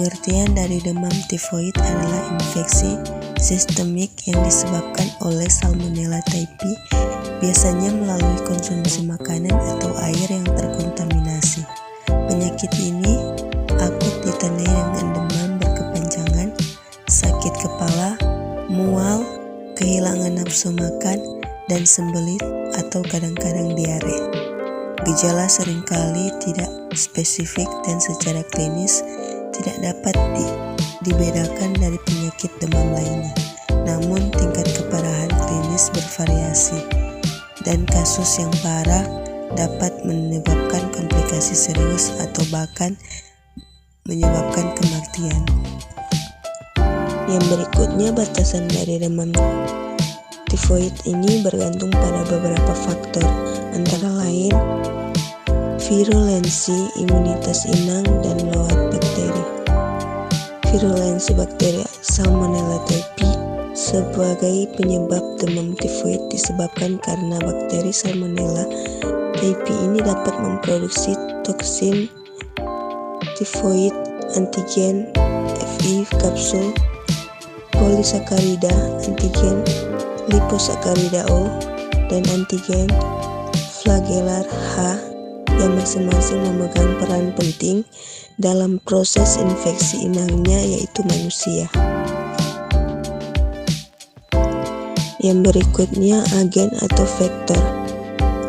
Pengertian dari demam tifoid adalah infeksi sistemik yang disebabkan oleh Salmonella typhi, biasanya melalui konsumsi makanan atau air yang terkontaminasi. Penyakit ini akut ditandai dengan demam berkepanjangan, sakit kepala, mual, kehilangan nafsu makan, dan sembelit atau kadang-kadang diare. Gejala seringkali tidak spesifik dan secara klinis tidak dapat dibedakan dari penyakit demam lainnya. Namun tingkat keparahan klinis bervariasi dan kasus yang parah dapat menyebabkan komplikasi serius atau bahkan menyebabkan kematian. Yang berikutnya, batasan dari demam tifoid ini bergantung pada beberapa faktor, antara lain virulensi imunitas inang dan load bakteri. Virulensi bakteri Salmonella typhi sebagai penyebab demam tifoid disebabkan karena bakteri Salmonella typhi ini dapat memproduksi toksin tifoid, antigen Fi kapsul, polisakarida, antigen liposakarida O, dan antigen flagellar H yang masing-masing memegang peran penting dalam proses infeksi inangnya, yaitu manusia. Yang berikutnya, agen atau vektor.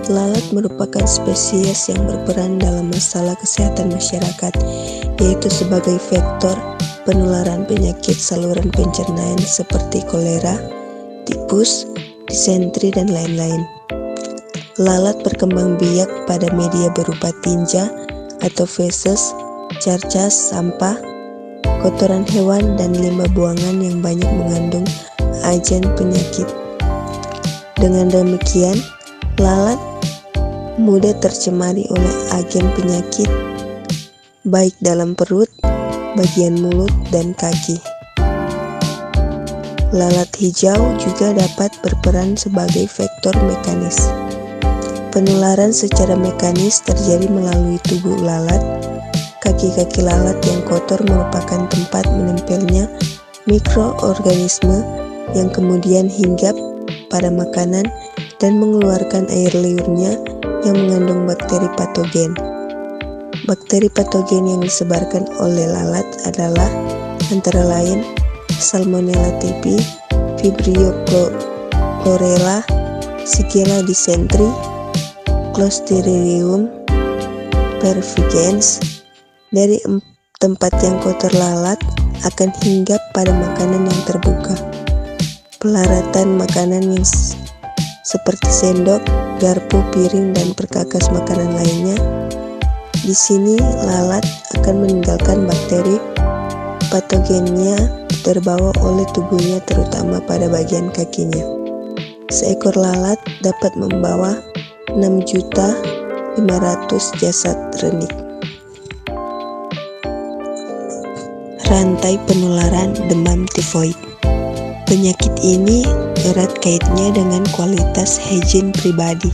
Lalat merupakan spesies yang berperan dalam masalah kesehatan masyarakat, yaitu sebagai vektor penularan penyakit saluran pencernaan seperti kolera, tipus, disentri, dan lain-lain. Lalat berkembang biak pada media berupa tinja atau feses, carcas, sampah, kotoran hewan, dan limbah buangan yang banyak mengandung agen penyakit. Dengan demikian, lalat mudah tercemari oleh agen penyakit, baik dalam perut, bagian mulut, dan kaki. Lalat hijau juga dapat berperan sebagai vektor mekanis. Penularan secara mekanis terjadi melalui tubuh lalat. Kaki-kaki lalat yang kotor merupakan tempat menempelnya mikroorganisme yang kemudian hinggap pada makanan dan mengeluarkan air liurnya yang mengandung bakteri patogen. Bakteri patogen yang disebarkan oleh lalat adalah antara lain Salmonella typhi, Vibrio chlorella, Shigella dysentery, Clostridium perfringens. Dari tempat yang kotor, lalat akan hinggap pada makanan yang terbuka. Pelaratan makanan yang seperti sendok, garpu, piring, dan perkakas makanan lainnya. Di sini lalat akan meninggalkan bakteri patogennya terbawa oleh tubuhnya, terutama pada bagian kakinya. Seekor lalat dapat membawa 6.500.000 jasad renik. Rantai penularan demam tifoid. Penyakit ini erat kaitnya dengan kualitas higien pribadi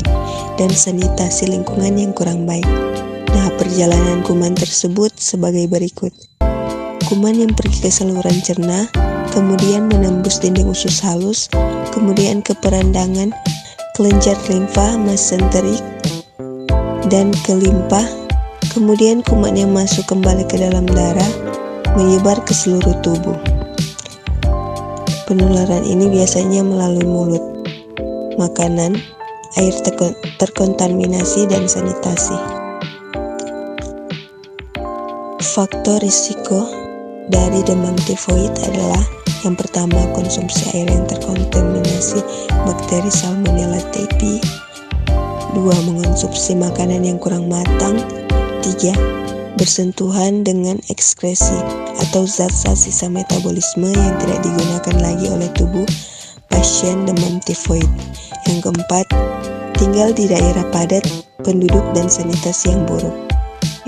dan sanitasi lingkungan yang kurang baik. Nah, perjalanan kuman tersebut sebagai berikut. Kuman yang pergi ke saluran cerna, kemudian menembus dinding usus halus, kemudian ke perandangan, kelenjar limfa, mesenterik, dan ke limpa. Kemudian kuman yang masuk kembali ke dalam darah, menyebar ke seluruh tubuh. Penularan ini biasanya melalui mulut, makanan, air terkontaminasi, dan sanitasi. Faktor risiko dari demam tifoid adalah yang pertama, konsumsi air yang terkontaminasi bakteri Salmonella typhi. 2. Mengonsumsi makanan yang kurang matang. 3. Bersentuhan dengan ekskresi atau zat-zat sisa metabolisme yang tidak digunakan lagi oleh tubuh pasien demam tifoid. Yang keempat, tinggal di daerah padat penduduk dan sanitasi yang buruk.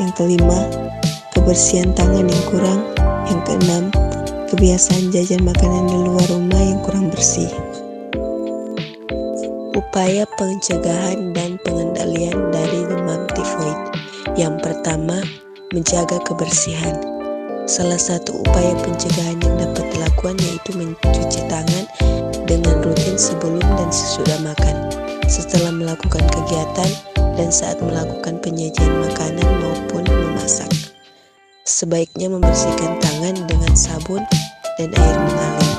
Yang kelima, kebersihan tangan yang kurang. Yang keenam, kebiasaan jajan makanan di luar rumah yang kurang bersih. Upaya pencegahan dan pengendalian dari demam tifoid. Yang pertama, menjaga kebersihan. Salah satu upaya pencegahan yang dapat dilakukan yaitu mencuci tangan dengan rutin sebelum dan sesudah makan, setelah melakukan kegiatan, dan saat melakukan penyajian makanan maupun memasak. Sebaiknya membersihkan tangan dengan sabun dan air mengalir,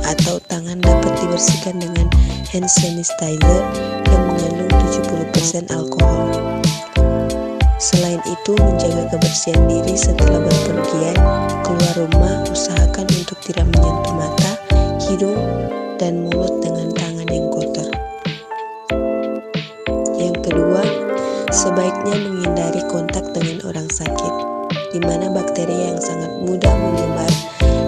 atau tangan dapat dibersihkan dengan hand sanitizer yang mengandung 70% alkohol. Selain itu, menjaga kebersihan diri setelah berpergian keluar rumah, usahakan untuk tidak menyentuh mata, hidung, dan mulut dengan tangan yang kotor. Yang kedua, sebaiknya menghindari kontak dengan orang sakit, di mana bakteri yang sangat mudah menyebar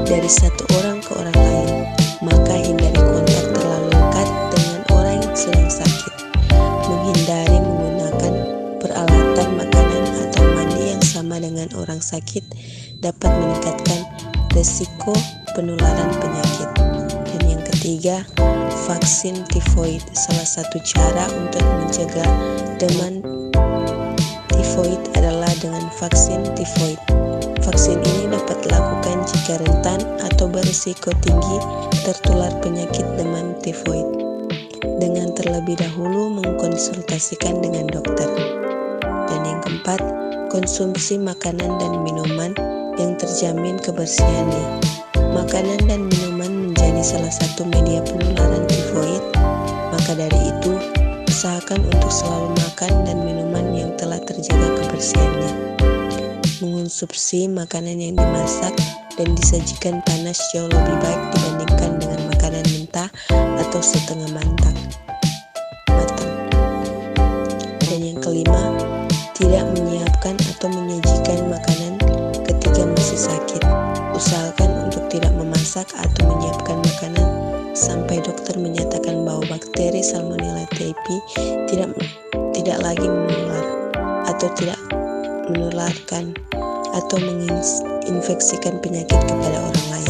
dari satu orang ke orang lain. Maka hindari kontak terlalu dekat dengan orang yang sedang sakit. Menghindari menggunakan peralatan makanan atau mandi yang sama dengan orang sakit dapat meningkatkan risiko penularan penyakit. Dan yang ketiga, vaksin tifoid. Salah satu cara untuk mencegah demam tifoid adalah dengan vaksin tifoid. Vaksin ini dapat dilakukan jika rentan atau berisiko tinggi tertular penyakit demam tifoid, dengan terlebih dahulu mengkonsultasikan dengan dokter. Dan yang keempat, konsumsi makanan dan minuman yang terjamin kebersihannya. Makanan dan minuman menjadi salah satu media penularan tifoid, maka dari itu usahakan untuk selalu makan dan minuman yang telah terjaga kebersihannya. Mengonsumsi makanan yang dimasak dan disajikan panas jauh lebih baik dibandingkan dengan makanan mentah atau setengah matang. Dan yang kelima, tidak menyiapkan atau menyajikan makanan ketika masih sakit. Usahakan untuk tidak memasak atau menyiapkan makanan sampai dokter menyatakan bahwa bakteri Salmonella typhi tidak lagi menular atau tidak menularkan atau menginfeksikan penyakit kepada orang lain.